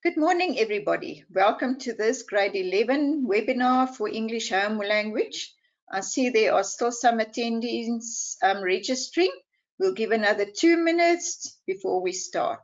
Good morning, everybody. Welcome to this grade 11 webinar for English Home Language. I see there are still some attendees registering. We'll give another 2 minutes before we start.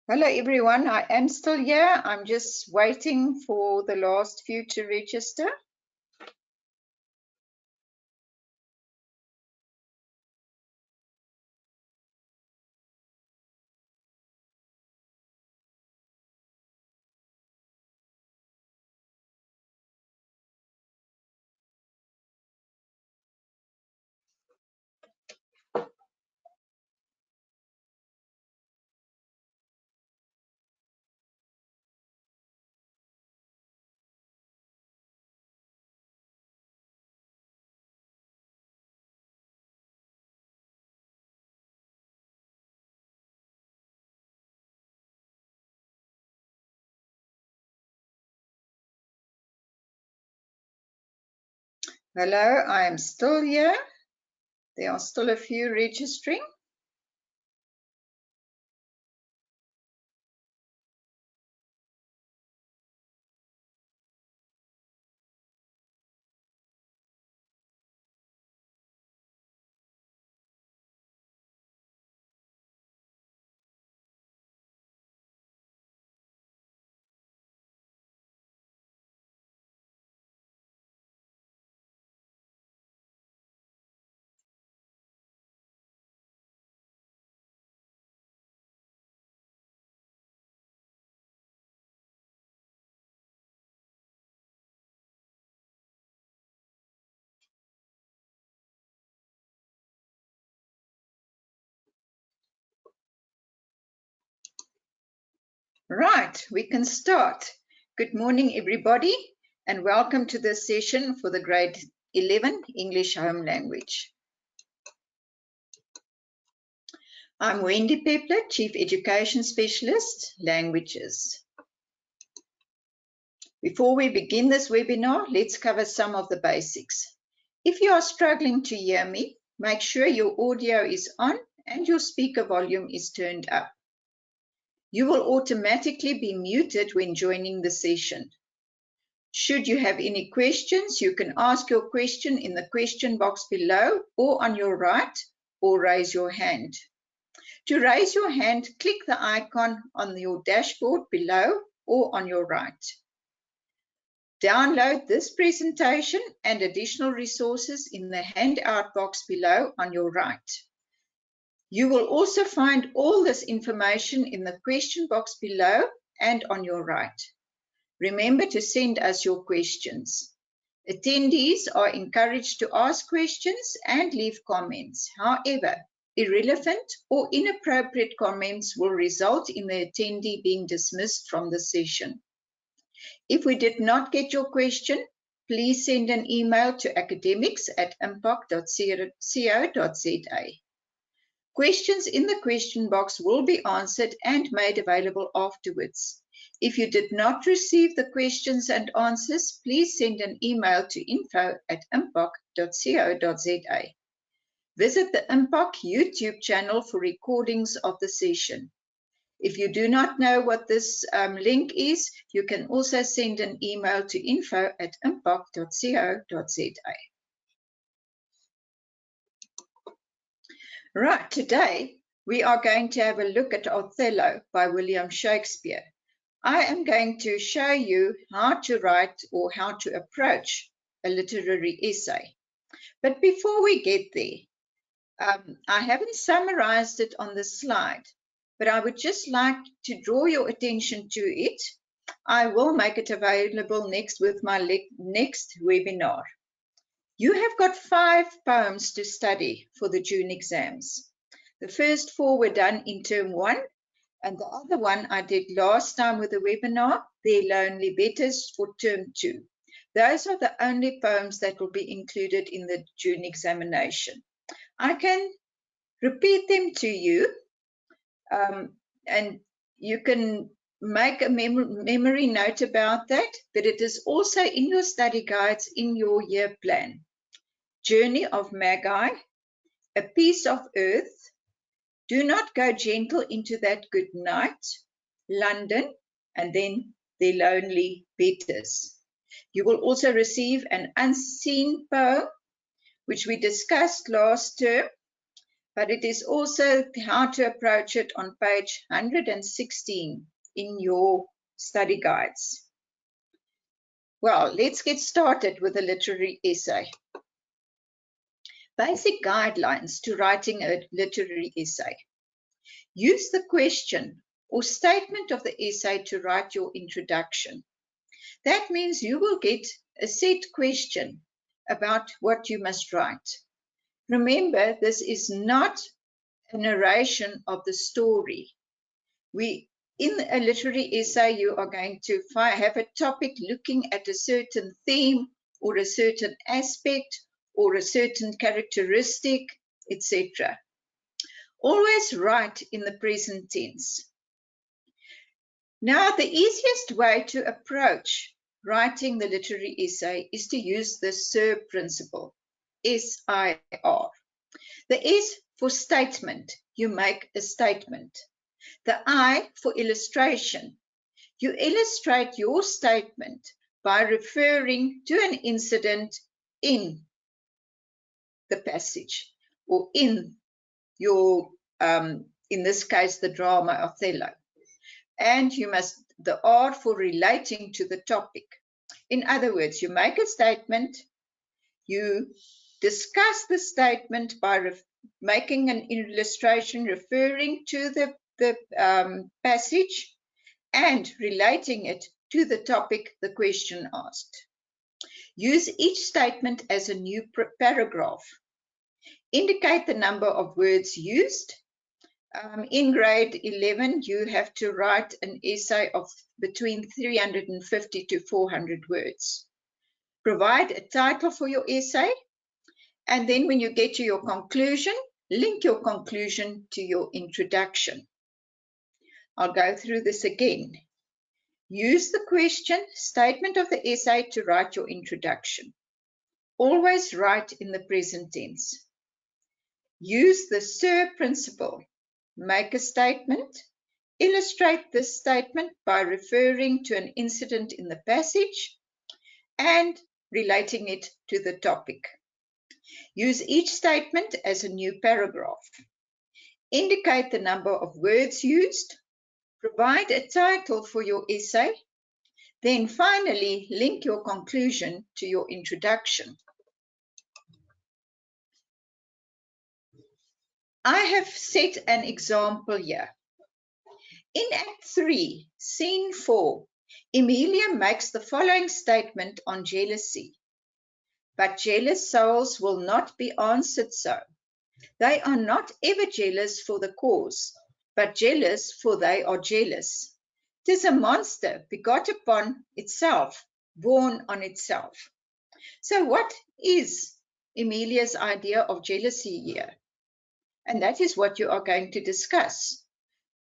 Hello, everyone. I am still here. I'm just waiting for the last few to register. Hello, I am still here. There are still a few registering. Right, we can start. Good morning, everybody, and welcome to this session for the grade 11 English Home Language. I'm Wendy Pepler, Chief Education Specialist, Languages. Before we begin this webinar, let's cover some of the basics. If you are struggling to hear me, make sure your audio is on and your speaker volume is turned up. You will automatically be muted when joining the session. Should you have any questions, you can ask your question in the question box below or on your right, or raise your hand. To raise your hand, click the icon on your dashboard below or on your right. Download this presentation and additional resources in the handout box below on your right. You will also find all this information in the question box below and on your right. Remember to send us your questions. Attendees are encouraged to ask questions and leave comments. However, irrelevant or inappropriate comments will result in the attendee being dismissed from the session. If we did not get your question, please send an email to academics@impact.co.za. Questions in the question box will be answered and made available afterwards. If you did not receive the questions and answers, please send an email to info@impact.co.za. Visit the Impact YouTube channel for recordings of the session. If you do not know what this link is, you can also send an email to info@impact.co.za. Right, today we are going to have a look at Othello by William Shakespeare. I am going to show you how to write or how to approach a literary essay. But before we get there, I haven't summarized it on the slide, but I would just like to draw your attention to it I will make it available next with my next webinar. You have got 5 poems to study for the June exams. The first 4 were done in term 1, and the other one I did last time with the webinar, Their Lonely Betters, for term 2. Those are the only poems that will be included in the June examination. I can repeat them to you, and you can make a memory note about that, but it is also in your study guides in your year plan. Journey of Magi, A Piece of Earth, Do Not Go Gentle into That Good Night, London, and then Their Lonely Betters. You will also receive an unseen poem, which we discussed last term, but it is also how to approach it on page 116 in your study guides. Well, let's get started with a literary essay. Basic guidelines to writing a literary essay. Use the question or statement of the essay to write your introduction. That means you will get a set question about what you must write. Remember, this is not a narration of the story. In a literary essay, you are going to have a topic looking at a certain theme or a certain aspect or a certain characteristic, etc. Always write in the present tense. Now, the easiest way to approach writing the literary essay is to use the SIR principle, S-I-R. The S for statement, you make a statement. The I for illustration, you illustrate your statement by referring to an incident in the passage or in your, in this case, the drama Othello. And you must, the R for relating to the topic. In other words, you make a statement, you discuss the statement by making an illustration referring to the passage and relating it to the topic the question asked. Use each statement as a new paragraph. Indicate the number of words used. In grade 11, you have to write an essay of between 350 to 400 words. Provide a title for your essay, and then when you get to your conclusion, link your conclusion to your introduction. I'll go through this again. Use the question, statement of the essay to write your introduction. Always write in the present tense. Use the SIR principle. Make a statement. Illustrate this statement by referring to an incident in the passage and relating it to the topic. Use each statement as a new paragraph. Indicate the number of words used. Provide a title for your essay. Then finally, link your conclusion to your introduction. I have set an example here. In Act 3, Scene 4, Emilia makes the following statement on jealousy. But jealous souls will not be answered so. They are not ever jealous for the cause, but jealous for they are jealous. 'Tis a monster begot upon itself, born on itself. So what is Emilia's idea of jealousy here? And that is what you are going to discuss.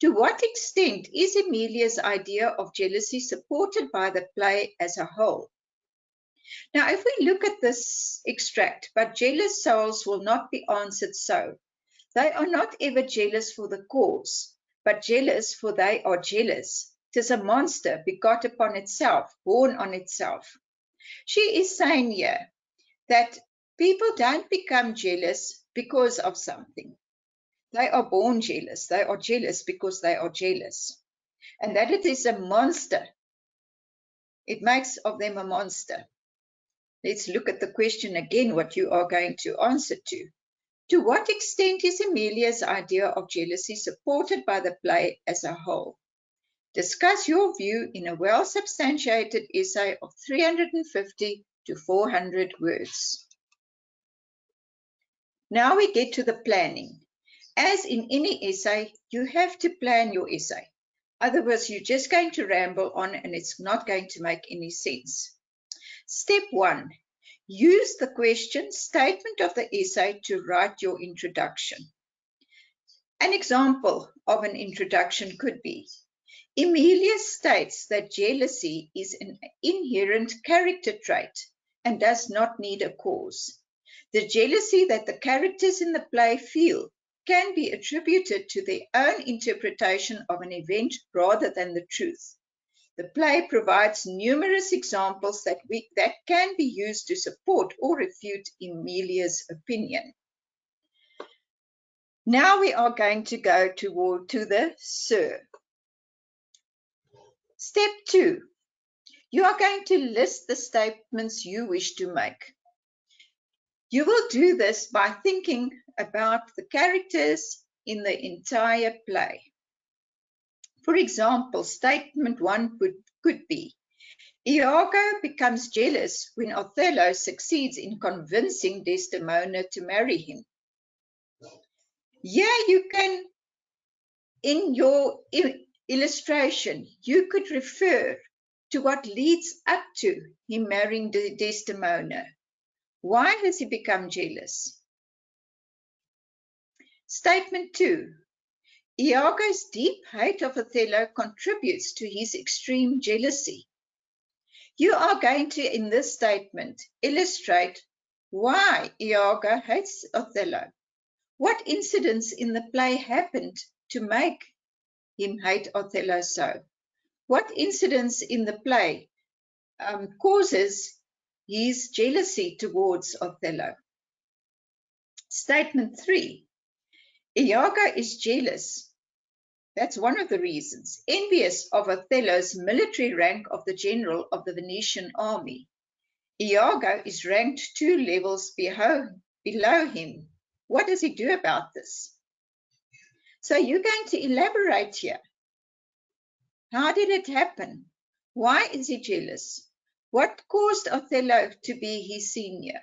To what extent is Emilia's idea of jealousy supported by the play as a whole? Now, if we look at this extract, but jealous souls will not be answered so. They are not ever jealous for the cause, but jealous for they are jealous. 'Tis a monster begot upon itself, born on itself. She is saying here that people don't become jealous because of something. They are born jealous. They are jealous because they are jealous. And that it is a monster. It makes of them a monster. Let's look at the question again, what you are going to answer to. To what extent is Emilia's idea of jealousy supported by the play as a whole? Discuss your view in a well-substantiated essay of 350 to 400 words. Now we get to the planning. As in any essay, you have to plan your essay. Otherwise, you're just going to ramble on and it's not going to make any sense. Step 1. Use the question statement of the essay to write your introduction. An example of an introduction could be, Emilia states that jealousy is an inherent character trait and does not need a cause. The jealousy that the characters in the play feel can be attributed to their own interpretation of an event rather than the truth. The play provides numerous examples that can be used to support or refute Emilia's opinion. Now we are going to go to the Sir. Step 2. You are going to list the statements you wish to make. You will do this by thinking about the characters in the entire play. For example, statement 1 could be, Iago becomes jealous when Othello succeeds in convincing Desdemona to marry him. Here you can, in your illustration, you could refer to what leads up to him marrying Desdemona. Why has he become jealous? Statement 2. Iago's deep hate of Othello contributes to his extreme jealousy. You are going to, in this statement, illustrate why Iago hates Othello. What incidents in the play happened to make him hate Othello so? What incidents in the play causes his jealousy towards Othello? Statement 3. Iago is jealous. That's one of the reasons. Envious of Othello's military rank of the general of the Venetian army. Iago is ranked 2 levels below him. What does he do about this? So you're going to elaborate here. How did it happen? Why is he jealous? What caused Othello to be his senior?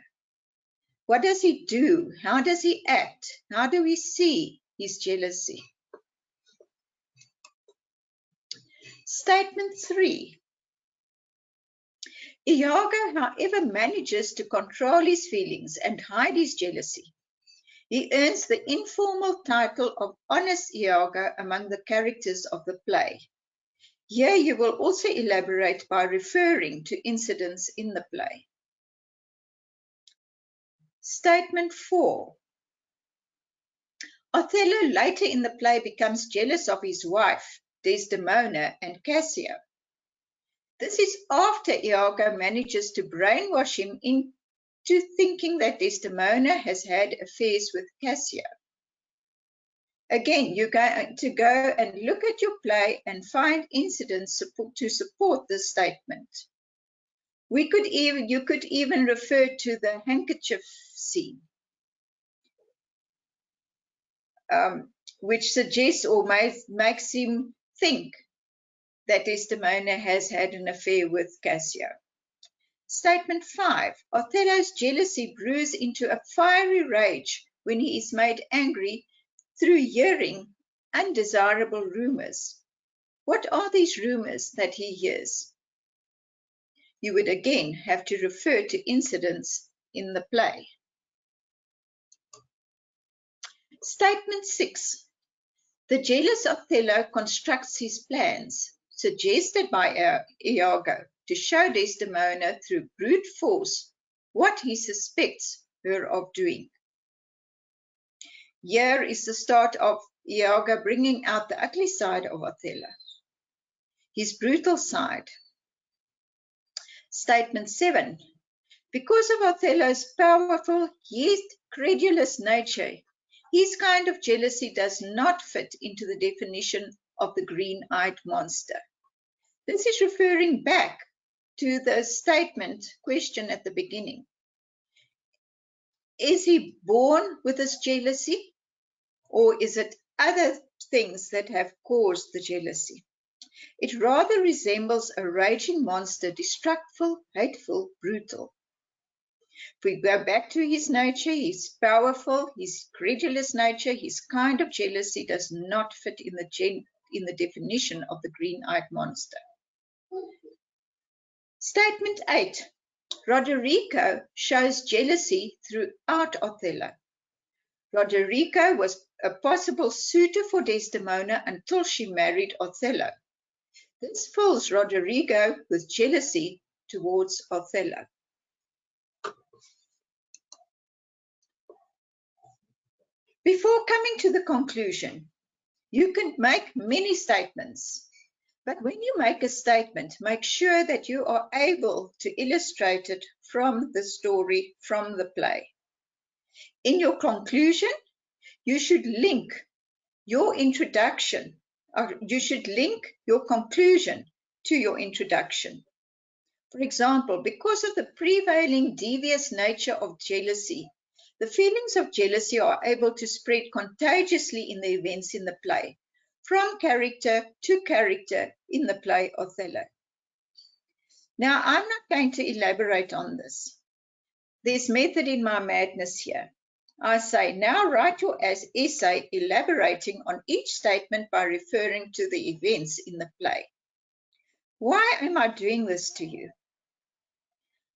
What does he do? How does he act? How do we see his jealousy? Statement 3. Iago, however, manages to control his feelings and hide his jealousy. He earns the informal title of Honest Iago among the characters of the play. Here you will also elaborate by referring to incidents in the play. Statement 4. Othello later in the play becomes jealous of his wife, Desdemona, and Cassio. This is after Iago manages to brainwash him into thinking that Desdemona has had affairs with Cassio. Again, you're going to go and look at your play and find incidents to support this statement. You could even refer to the handkerchief scene, which suggests or makes him think that Desdemona has had an affair with Cassio. Statement 5. Othello's jealousy brews into a fiery rage when he is made angry through hearing undesirable rumors. What are these rumors that he hears? You would again have to refer to incidents in the play. Statement 6. The jealous Othello constructs his plans, suggested by Iago, to show Desdemona through brute force what he suspects her of doing. Here is the start of Iago bringing out the ugly side of Othello, his brutal side. Statement 7. Because of Othello's powerful yet credulous nature, his kind of jealousy does not fit into the definition of the green-eyed monster. This is referring back to the statement question at the beginning. Is he born with this jealousy, or is it other things that have caused the jealousy? It rather resembles a raging monster, destructive, hateful, brutal. If we go back to his nature, he's powerful, his credulous nature, his kind of jealousy does not fit in the definition of the green-eyed monster. Statement 8. Roderigo shows jealousy throughout Othello. Roderigo was a possible suitor for Desdemona until she married Othello. This fills Roderigo with jealousy towards Othello. Before coming to the conclusion, you can make many statements, but when you make a statement, make sure that you are able to illustrate it from the story, from the play. In your conclusion, you should link your introduction, or you should link your conclusion to your introduction. For example, because of the prevailing devious nature of jealousy, the feelings of jealousy are able to spread contagiously in the events in the play, from character to character in the play Othello. Now, I'm not going to elaborate on this. There's method in my madness here. I say, now write your essay elaborating on each statement by referring to the events in the play. Why am I doing this to you?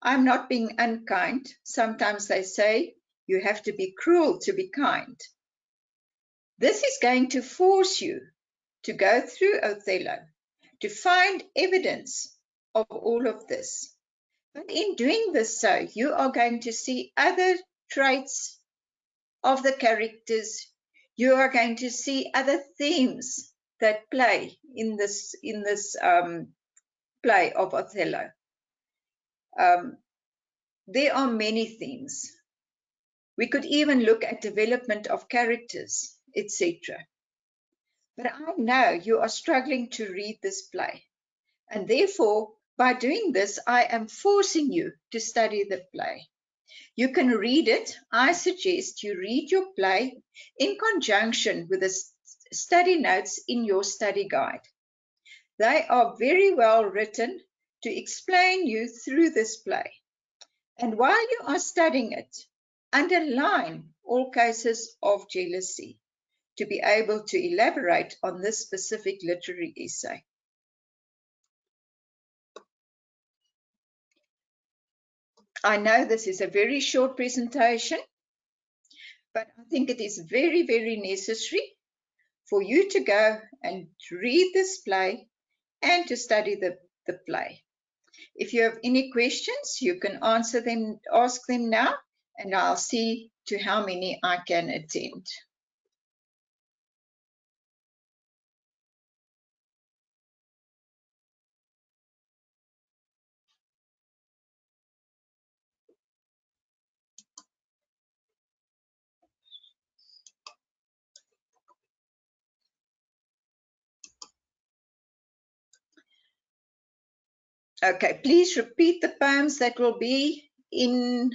I'm not being unkind. Sometimes they say you have to be cruel to be kind. This is going to force you to go through Othello, to find evidence of all of this. But in doing this, you are going to see other traits of the characters. You are going to see other themes that play in this play of Othello. There are many themes. We could even look at development of characters, etc. But I know you are struggling to read this play, and therefore, by doing this, I am forcing you to study the play. You can read it. I suggest you read your play in conjunction with the study notes in your study guide. They are very well written to explain you through this play. And while you are studying it, underline all cases of jealousy to be able to elaborate on this specific literary essay. I know this is a very short presentation, but I think it is very, very necessary for you to go and read this play and to study the play. If you have any questions, you can ask them now, and I'll see to how many I can attend. Okay, please repeat the poems that will be in,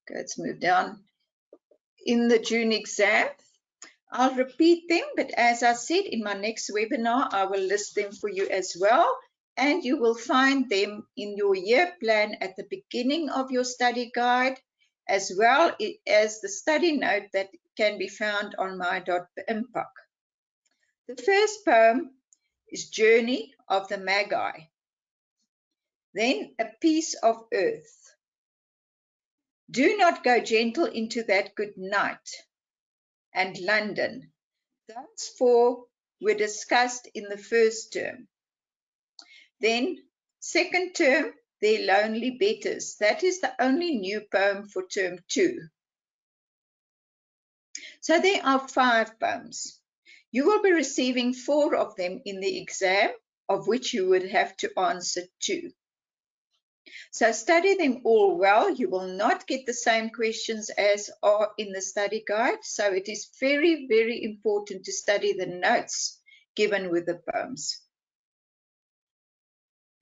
let's move down, in the June exam. I'll repeat them, but as I said, in my next webinar, I will list them for you as well, and you will find them in your year plan at the beginning of your study guide, as well as the study note that can be found on my.impact. The first poem is Journey of the Magi. Then A Piece of Earth. Do not go gentle into that good night. And London. Those four were discussed in the first term. Then, second term, Their Lonely Betters. That is the only new poem for term 2. So there are 5 poems. You will be receiving 4 of them in the exam, of which you would have to answer 2. So study them all well. You will not get the same questions as are in the study guide. So it is very, very important to study the notes given with the poems.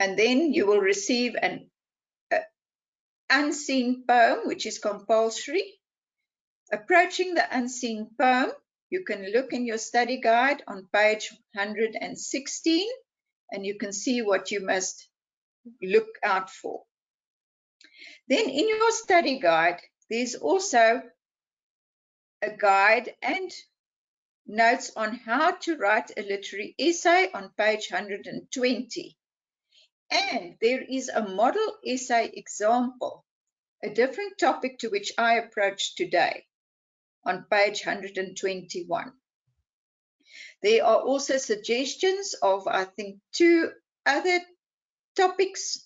And then you will receive an unseen poem, which is compulsory. Approaching the unseen poem, you can look in your study guide on page 116 and you can see what you must look out for. Then in your study guide, there's also a guide and notes on how to write a literary essay on page 120. And there is a model essay example, a different topic to which I approached today, on page 121. There are also suggestions of, I think, 2 other topics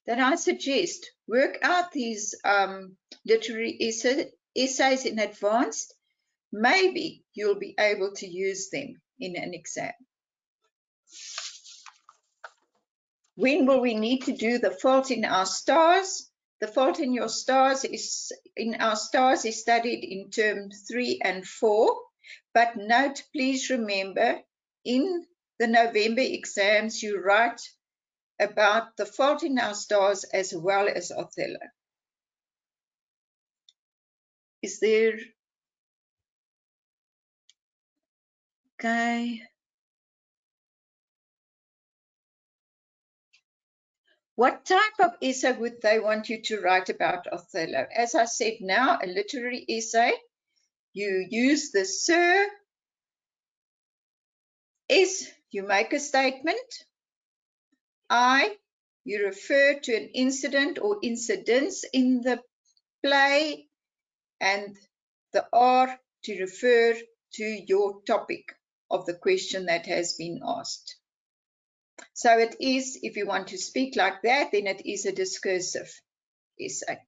that I suggest. Work out these literary essays in advance. Maybe you'll be able to use them in an exam. When will we need to do the fault in our stars? The fault in your stars is studied in term 3 and 4. But note, please remember, in the November exams, you write about the fault in our stars as well as Othello. Is there? Okay. What type of essay would they want you to write about Othello? As I said now, a literary essay. You use the Sir. S, you make a statement. I, you refer to an incident or incidents in the play. And the R, to refer to your topic of the question that has been asked. So it is, if you want to speak like that, then it is a discursive essay.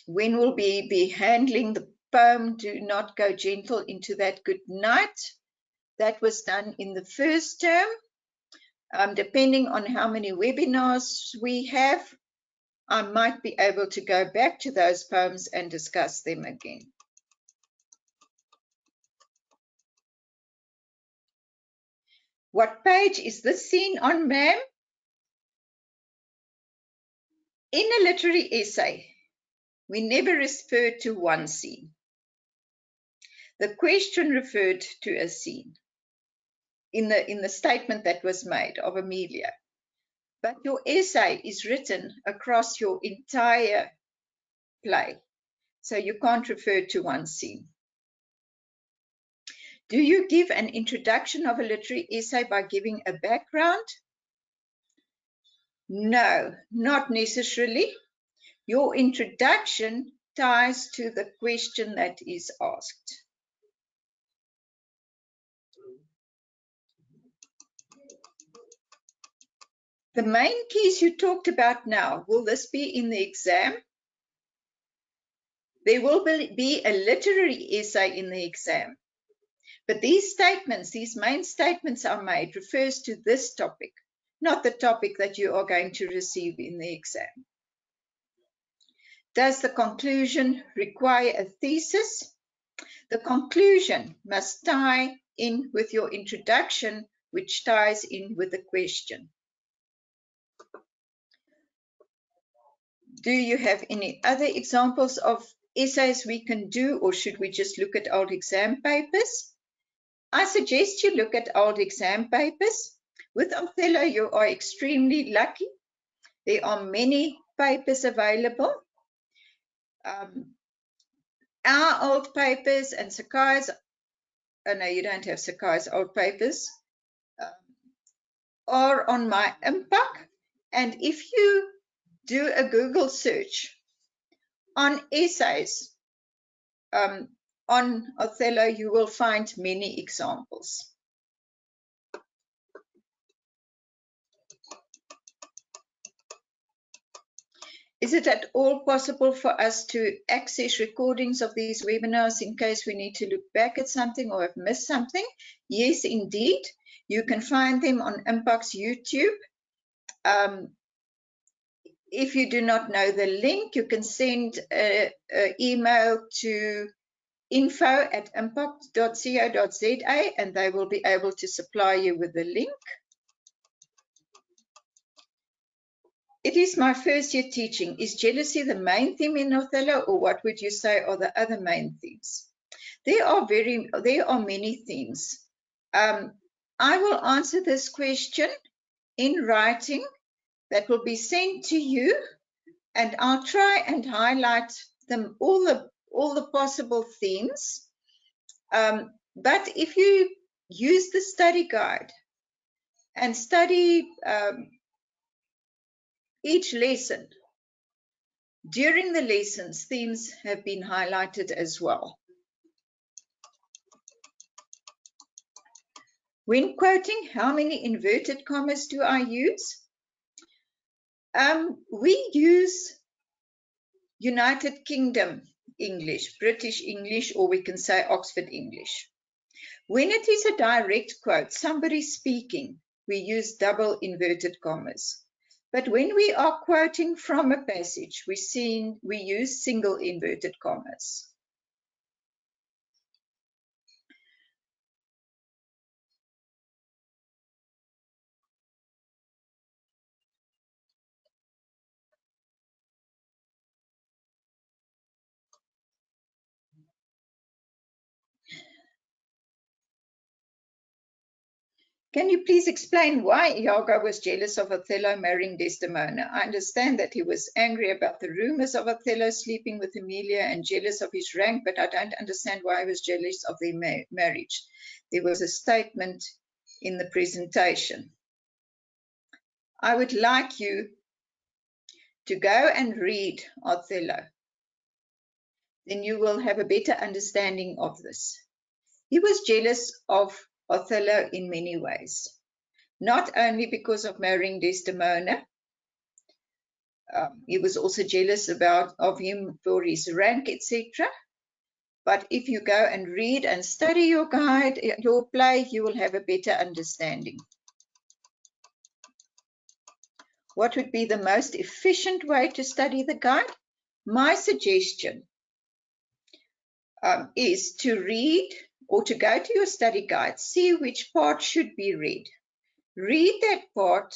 When will we be handling the poem, Do Not Go Gentle Into That Good Night? That was done in the first term. Depending on how many webinars we have, I might be able to go back to those poems and discuss them again. What page is this scene on, ma'am? In a literary essay, we never refer to one scene. The question referred to a scene in the statement that was made of Amelia. But your essay is written across your entire play, so you can't refer to one scene. Do you give an introduction of a literary essay by giving a background? No, not necessarily. Your introduction ties to the question that is asked. The main keys you talked about now, will this be in the exam? There will be a literary essay in the exam. But these statements, these main statements are made, refers to this topic, not the topic that you are going to receive in the exam. Does the conclusion require a thesis? The conclusion must tie in with your introduction, which ties in with the question. Do you have any other examples of essays we can do, or should we just look at old exam papers? I suggest you look at old exam papers. With Othello, you are extremely lucky. There are many papers available. Our old papers and Sakai's, oh no, you don't have Sakai's old papers, are on my impact. And if you do a Google search on essays on Othello, you will find many examples. Is it at all possible for us to access recordings of these webinars in case we need to look back at something or have missed something? Yes, indeed. You can find them on Impact's YouTube. If you do not know the link, you can send an email to info@impact.co.za and they will be able to supply you with the link. It is my first year teaching. Is jealousy the main theme in Othello, or what would you say are the other main themes? There are many themes. I will answer this question in writing that will be sent to you, and I'll try and highlight them all the possible themes. But if you use the study guide and study each lesson, during the lessons, themes have been highlighted as well. When quoting, how many inverted commas do I use? We use United Kingdom English, British English, or we can say Oxford English. When it is a direct quote, somebody speaking, we use double inverted commas. But when we are quoting from a passage, we use single inverted commas. Can you please explain why Iago was jealous of Othello marrying Desdemona? I understand that he was angry about the rumors of Othello sleeping with Emilia and jealous of his rank, but I don't understand why he was jealous of their marriage. There was a statement in the presentation. I would like you to go and read Othello. Then you will have a better understanding of this. He was jealous of Othello in many ways. Not only because of marrying Desdemona, he was also jealous of him for his rank, etc. But if you go and read and study your guide, your play, you will have a better understanding. What would be the most efficient way to study the guide? My suggestion is to read or to go to your study guide, see which part should be read. Read that part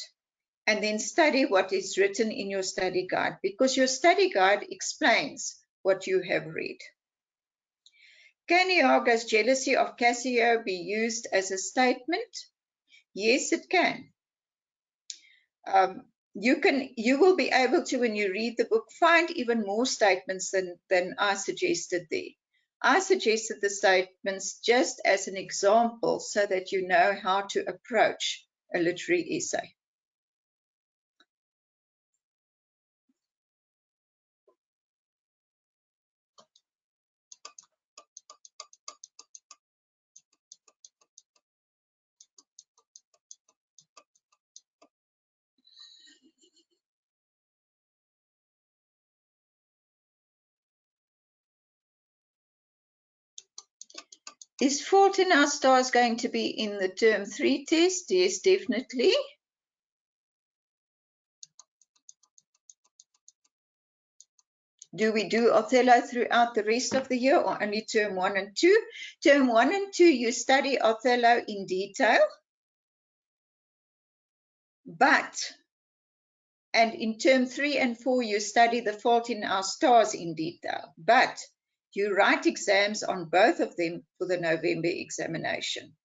and then study what is written in your study guide, because your study guide explains what you have read. Can Iago's jealousy of Cassio be used as a statement? Yes, it can. You will be able to, when you read the book, find even more statements than I suggested there. I suggested the statements just as an example so that you know how to approach a literary essay. Is Fault in Our Stars going to be in the Term 3 test? Yes, definitely. Do we do Othello throughout the rest of the year, or only Term 1 and 2? Term 1 and 2, you study Othello in detail. And in Term 3 and 4, you study The Fault in Our Stars in detail. But you write exams on both of them for the November examination.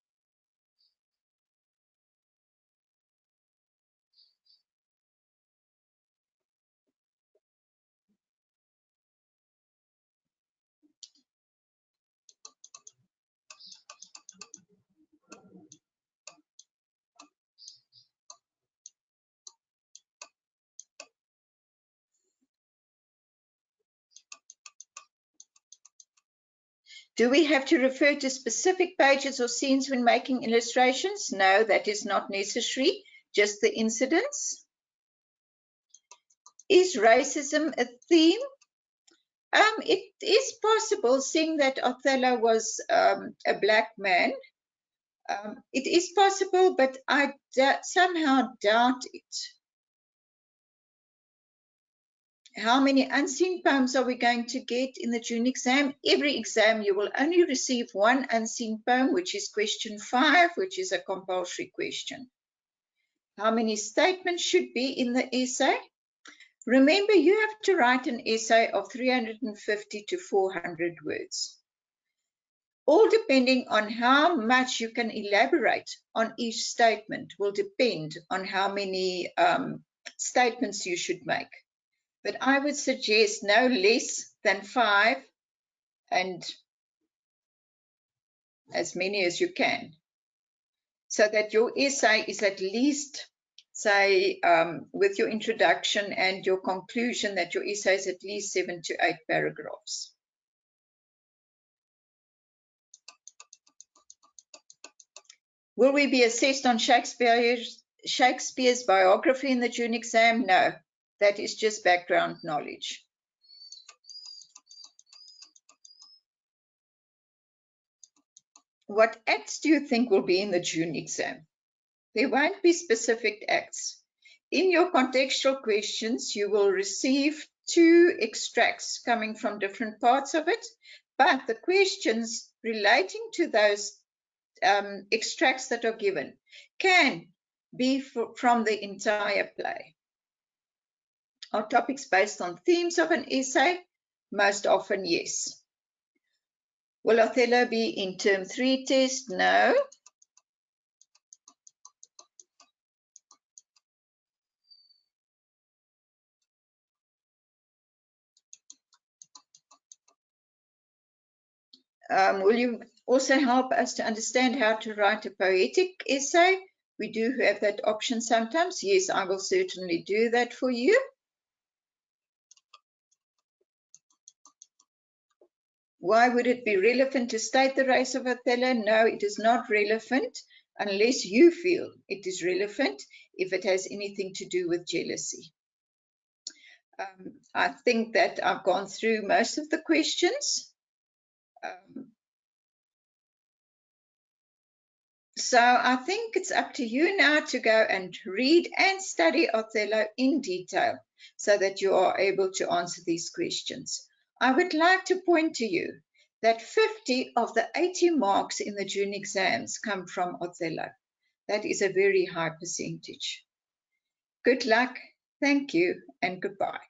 Do we have to refer to specific pages or scenes when making illustrations? No, that is not necessary, just the incidents. Is racism a theme? It is possible, seeing that Othello was a black man. It is possible, but I somehow doubt it. How many unseen poems are we going to get in the June exam? Every exam you will only receive one unseen poem, which is question 5, which is a compulsory question. How many statements should be in the essay? Remember, you have to write an essay of 350 to 400 words, all depending on how much you can elaborate on each statement will depend on how many statements you should make. But I would suggest no less than 5 and as many as you can, so that your essay is at least, say, with your introduction and your conclusion, that your essay is at least 7 to 8 paragraphs. Will we be assessed on Shakespeare's biography in the June exam? No, that is just background knowledge. What acts do you think will be in the June exam? There won't be specific acts. In your contextual questions, you will receive 2 extracts coming from different parts of it, but the questions relating to those extracts that are given can be from the entire play. Are topics based on themes of an essay? Most often, yes. Will Othello be in term 3 test? No. Will you also help us to understand how to write a poetic essay? We do have that option sometimes. Yes, I will certainly do that for you. Why would it be relevant to state the race of Othello? No, it is not relevant unless you feel it is relevant, if it has anything to do with jealousy. I think that I've gone through most of the questions. So I think it's up to you now to go and read and study Othello in detail so that you are able to answer these questions. I would like to point to you that 50 of the 80 marks in the June exams come from Othello. That is a very high percentage. Good luck, thank you, and goodbye.